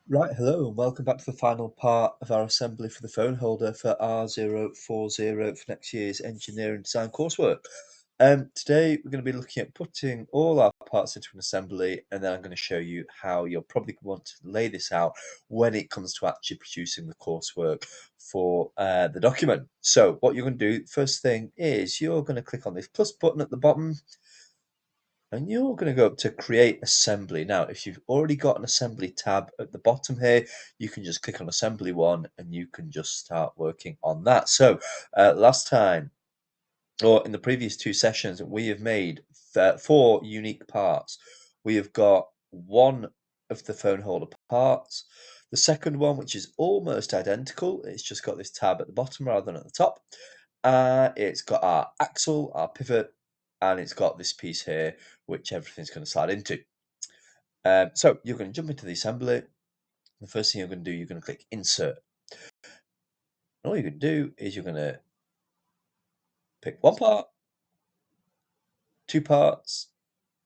Right, hello, and welcome back to the final part of our assembly for the phone holder for R040 for next year's engineering design coursework. Today we're going to be looking at putting all our parts into an assembly, and then I'm going to show you how you'll probably want to lay this out when it comes to actually producing the coursework for the document. So what you're going to do, first thing is you're going to click on this plus button at the bottom, and you're going to go up to create assembly. Now, if you've already got an assembly tab at the bottom here, you can just click on assembly one and you can just start working on that. So last time, or in the previous two sessions, we have made four unique parts. We have got one of the phone holder parts. The second one, which is almost identical, it's just got this tab at the bottom rather than at the top. It's got our axle, our pivot, and it's got this piece here, which everything's going to slide into. So you're going to jump into the assembly. The first thing you're going to do, you're going to click Insert. And all you're going to do is you're going to pick one part, two parts,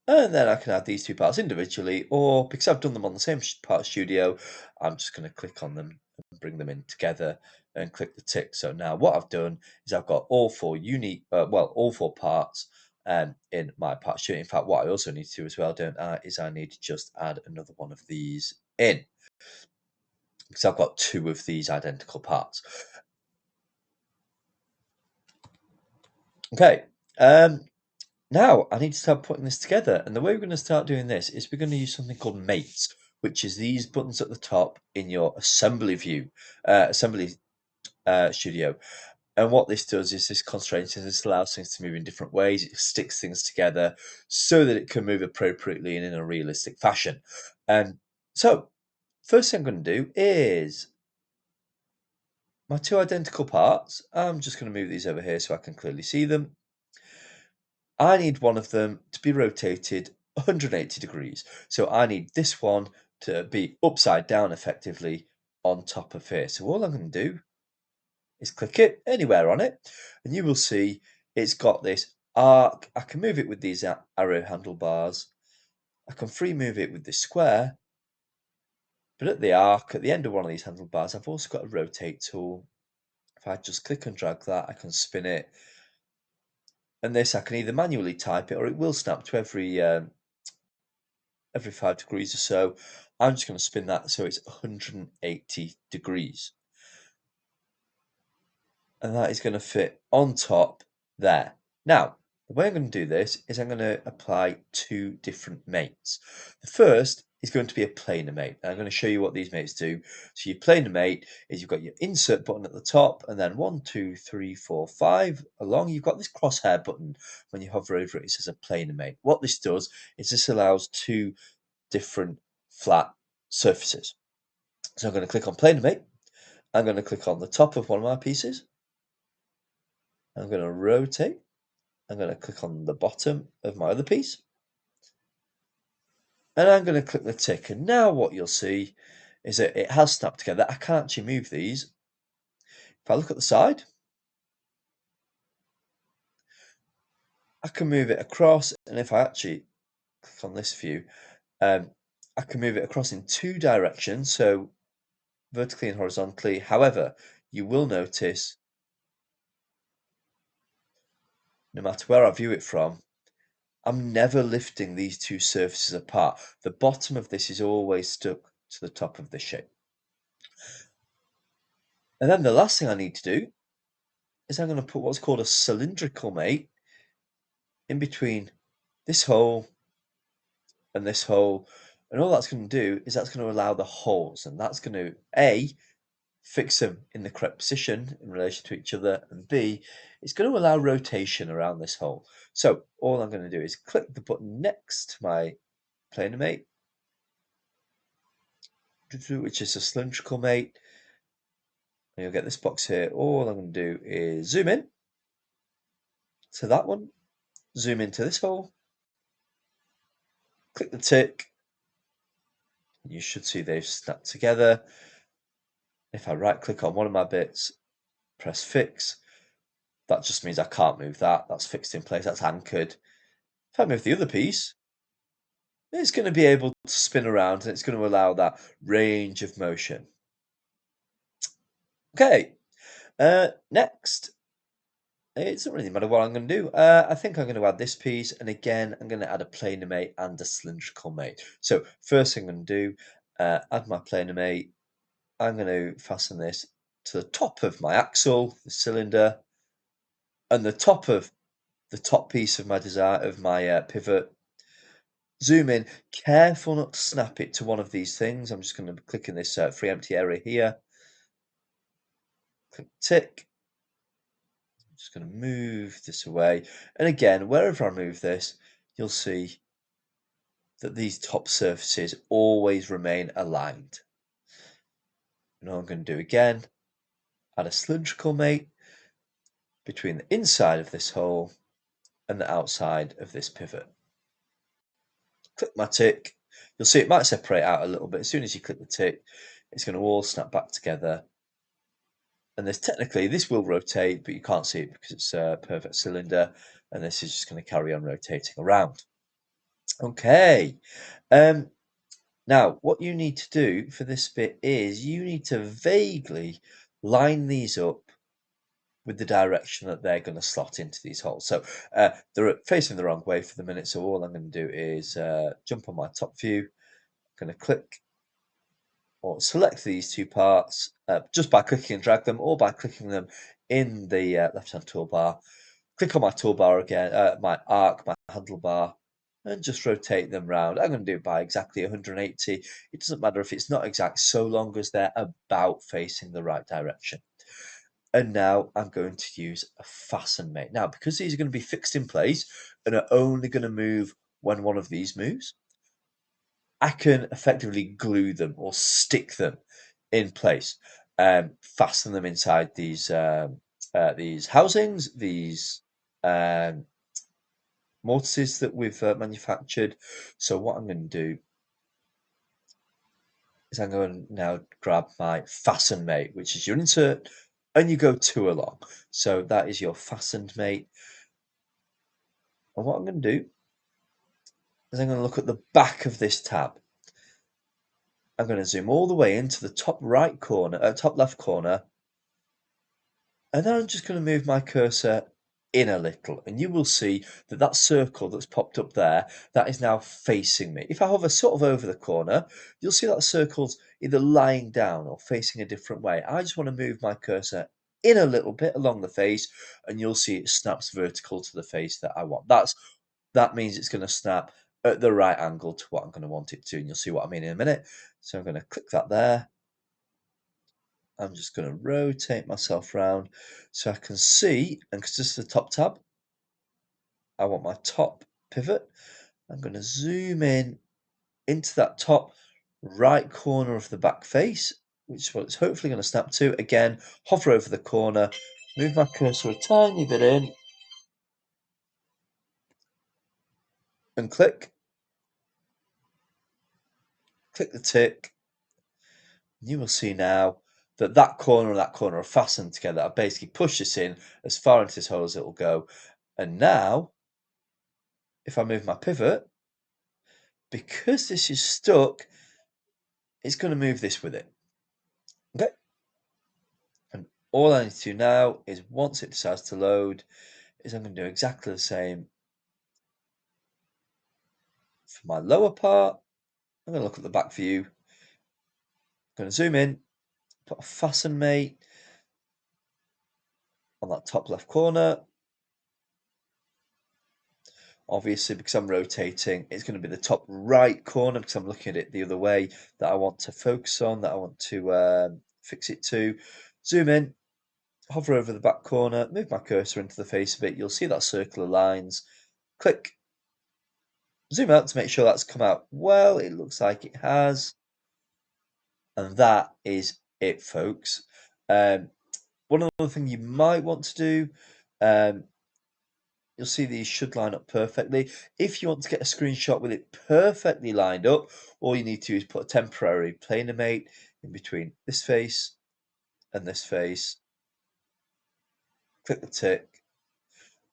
and then I can add these two parts individually, or because I've done them on the same part studio, I'm just going to click on them and bring them in together and click the tick. So now what I've done is I've got all four unique, all four parts in my part studio. In fact, what I also need to do as well, don't I, is I need to just add another one of these in because I've got two of these identical parts. Okay. Now, I need to start putting this together, and the way we're going to start doing this is we're going to use something called mates, which is these buttons at the top in your assembly view, assembly studio. And what this does is this constrains things, this allows things to move in different ways, it sticks things together so that it can move appropriately and in a realistic fashion. So, first thing I'm going to do is my two identical parts. I'm just going to move these over here so I can clearly see them. I need one of them to be rotated 180 degrees. So I need this one to be upside down effectively on top of here. So all I'm going to do is click it anywhere on it, and you will see it's got this arc. I can move it with these arrow handlebars. I can free move it with this square, but at the arc, at the end of one of these handlebars, I've also got a rotate tool. If I just click and drag that, I can spin it. And this, I can either manually type it or it will snap to every 5 degrees or so. I'm just going to spin that so it's 180 degrees. And that is going to fit on top there. Now, the way I'm going to do this is I'm going to apply two different mates. The first is going to be a planar mate. And I'm going to show you what these mates do. So your planar mate is you've got your insert button at the top, and then 1, 2, 3, 4, 5 along. You've got this crosshair button. When you hover over it, it says a planar mate. What this does is this allows two different flat surfaces. So I'm going to click on planar mate. I'm going to click on the top of one of my pieces. I'm going to rotate. I'm going to click on the bottom of my other piece. And I'm going to click the tick. And now what you'll see is that it has snapped together. I can actually move these. If I look at the side, I can move it across. And if I actually click on this view, I can move it across in two directions. So vertically and horizontally. However, you will notice no matter where I view it from, I'm never lifting these two surfaces apart. The bottom of this is always stuck to the top of the shape. And then the last thing I need to do is I'm going to put what's called a cylindrical mate in between this hole and this hole. And all that's going to do is that's going to allow the holes, and that's going to A, fix them in the correct position in relation to each other, and B, it's going to allow rotation around this hole. So all I'm going to do is click the button next to my planar mate, which is a cylindrical mate, and you'll get this box here. All I'm going to do is zoom in to that one, zoom into this hole, click the tick. You should see they've snapped together. If I right click on one of my bits, press fix, that just means I can't move that. That's fixed in place, that's anchored. If I move the other piece, It's going to be able to spin around and it's going to allow that range of motion. Okay, next. It doesn't really matter what I'm going to do. I think I'm going to add this piece, and again, I'm going to add a planar mate and a cylindrical mate. So first thing I'm going to do, add my planar mate. I'm going to fasten this to the top of my axle, the cylinder, and the top piece of my design of my pivot. Zoom in, careful not to snap it to one of these things. I'm just going to click in this free empty area here. Click tick. I'm just going to move this away. And again, wherever I move this, you'll see that these top surfaces always remain aligned. And all I'm going to do again, add a cylindrical mate between the inside of this hole and the outside of this pivot. Click my tick. You'll see it might separate out a little bit. As soon as you click the tick, it's going to all snap back together. And this will rotate, but you can't see it because it's a perfect cylinder. And this is just going to carry on rotating around. Okay. Now, what you need to do for this bit is you need to vaguely line these up with the direction that they're going to slot into these holes. So they're facing the wrong way for the minute. So all I'm going to do is jump on my top view. I'm going to click or select these two parts just by clicking and drag them, or by clicking them in the left-hand toolbar. Click on my toolbar again, my arc, my handlebar, and just rotate them round. I'm going to do it by exactly 180. It doesn't matter if it's not exact, so long as they're about facing the right direction. And now I'm going to use a fasten mate. Now, because these are going to be fixed in place and are only going to move when one of these moves, I can effectively glue them or stick them in place, fasten them inside these housings, these mortises that we've manufactured. So what I'm going to do is I'm going to now grab my fasten mate, which is your insert, and you go two along. So that is your fastened mate. And what I'm going to do is I'm going to look at the back of this tab. I'm going to zoom all the way into the top right corner, top left corner, and then I'm just going to move my cursor in a little, and you will see that that circle that's popped up there, that is now facing me. If I hover sort of over the corner, you'll see that circle's either lying down or facing a different way. I just want to move my cursor in a little bit along the face, and you'll see it snaps vertical to the face that I want. That means it's going to snap at the right angle to what I'm going to want it to, and you'll see what I mean in a minute. So I'm going to click that there. I'm just going to rotate myself around so I can see, and because this is the top tab, I want my top pivot. I'm going to zoom in into that top right corner of the back face, which is what it's hopefully going to snap to. Again, hover over the corner, move my cursor a tiny bit in, and click the tick. You will see now that that corner and that corner are fastened together. I've basically pushed this in as far into this hole as it will go. And now, if I move my pivot, because this is stuck, it's going to move this with it. Okay. And all I need to do now is once it decides to load, is I'm going to do exactly the same for my lower part. I'm going to look at the back view. I'm going to zoom in, put a fasten mate on that top left corner. Obviously, because I'm rotating, it's going to be the top right corner because I'm looking at it the other way that I want to focus on, that I want to fix it to. Zoom in, hover over the back corner, move my cursor into the face of it. You'll see that circle of lines. Click, zoom out to make sure that's come out well. It looks like it has. And that is it, folks. One other thing you might want to do, you'll see these should line up perfectly. If you want to get a screenshot with it perfectly lined up, all you need to do is put a temporary planar mate in between this face and this face. Click the tick.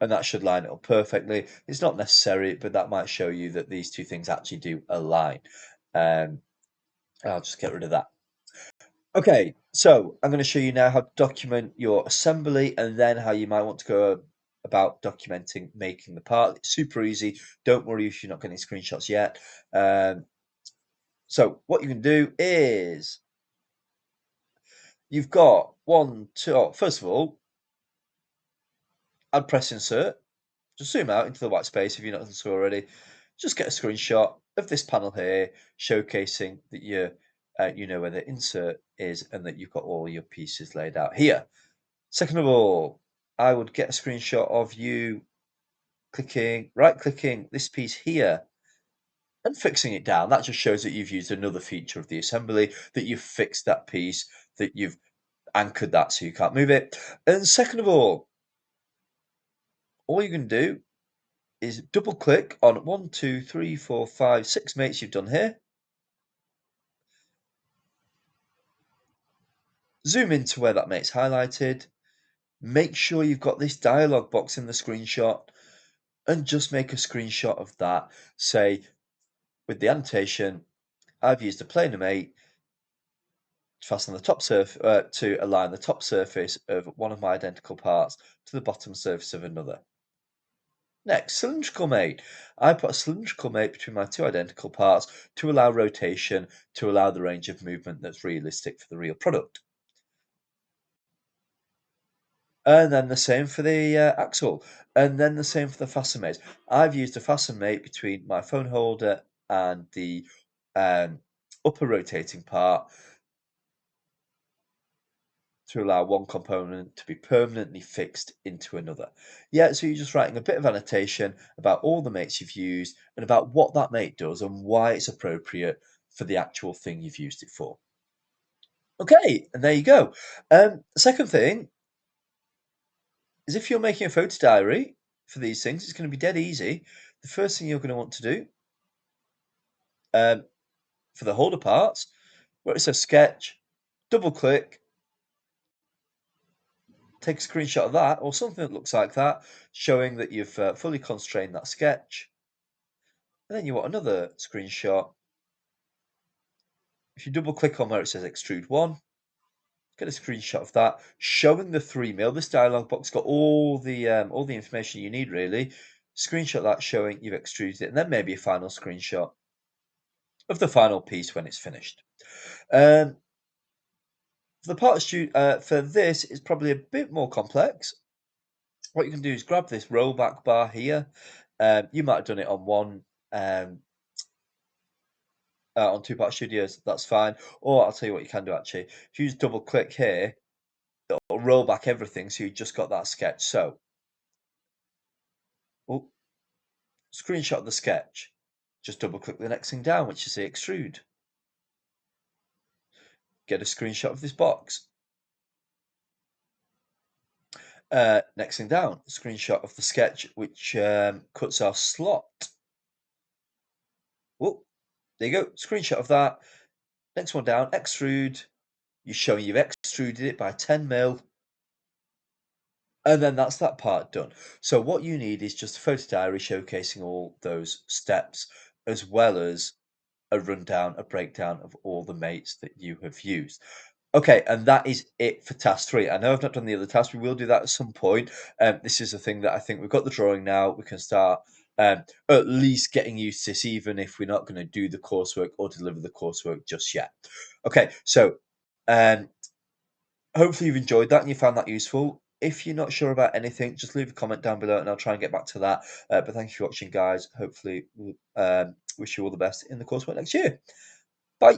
and that should line it up perfectly. It's not necessary, but that might show you that these two things actually do align. Um, I'll just get rid of that. Okay, so I'm going to show you now how to document your assembly and then how you might want to go about documenting making the part. It's super easy. Don't worry if you're not getting screenshots yet. So what you can do is you've got one, two, oh, first of all, I'd press insert. Just zoom out into the white space if you're not done so already. Just get a screenshot of this panel here, showcasing that you know where the insert is and that you've got all your pieces laid out here. Second of all, I would get a screenshot of you right-clicking this piece here and fixing it down. That just shows that you've used another feature of the assembly, that you've fixed that piece, that you've anchored that so you can't move it. And second of all you can do is double click on 1, 2, 3, 4, 5, 6 mates you've done here. Zoom into where that mate's highlighted. Make sure you've got this dialog box in the screenshot and just make a screenshot of that. Say, with the annotation, I've used a planar mate to fasten the top to align the top surface of one of my identical parts to the bottom surface of another. Next, cylindrical mate. I put a cylindrical mate between my two identical parts to allow rotation, to allow the range of movement that's realistic for the real product. And then the same for the axle. And then the same for the fasten mate. I've used a fasten mate between my phone holder and the um, upper rotating part to allow one component to be permanently fixed into another. Yeah, so you're just writing a bit of annotation about all the mates you've used and about what that mate does and why it's appropriate for the actual thing you've used it for. Okay, and there you go. The second thing is if you're making a photo diary for these things, it's going to be dead easy. The first thing you're going to want to do um, for the holder parts, where it says sketch, double click, take a screenshot of that or something that looks like that, showing that you've fully constrained that sketch. And then you want another screenshot. If you double click on where it says extrude 1, get a screenshot of that, showing the 3 mil. This dialog box got all the information you need really. Screenshot that showing you've extruded it, and then maybe a final screenshot of the final piece when it's finished. For the part for this is probably a bit more complex. What you can do is grab this rollback bar here. You might have done it on one on Two Part Studios. That's fine. Or I'll tell you what you can do actually. If you just double click here, it'll roll back everything, so you just got that sketch. So, oh, screenshot of the sketch. Just double click the next thing down, which is the extrude. Get a screenshot of this box. Next thing down, screenshot of the sketch, which cuts our slot. Oh, there you go, screenshot of that. Next one down, extrude. You're showing you've extruded it by 10 mil. And then that's that part done. So what you need is just a photo diary showcasing all those steps, as well as a rundown, a breakdown of all the mates that you have used. Okay, and that is it for task 3. I know I've not done the other tasks. We will do that at some point. This is a thing that I think we've got the drawing now. We can start at least getting used to this, even if we're not going to do the coursework or deliver the coursework just yet. Okay, so um, hopefully you've enjoyed that and you found that useful. If you're not sure about anything, just leave a comment down below and I'll try and get back to that. But thank you for watching, guys. Hopefully, we'll wish you all the best in the coursework next year. Bye.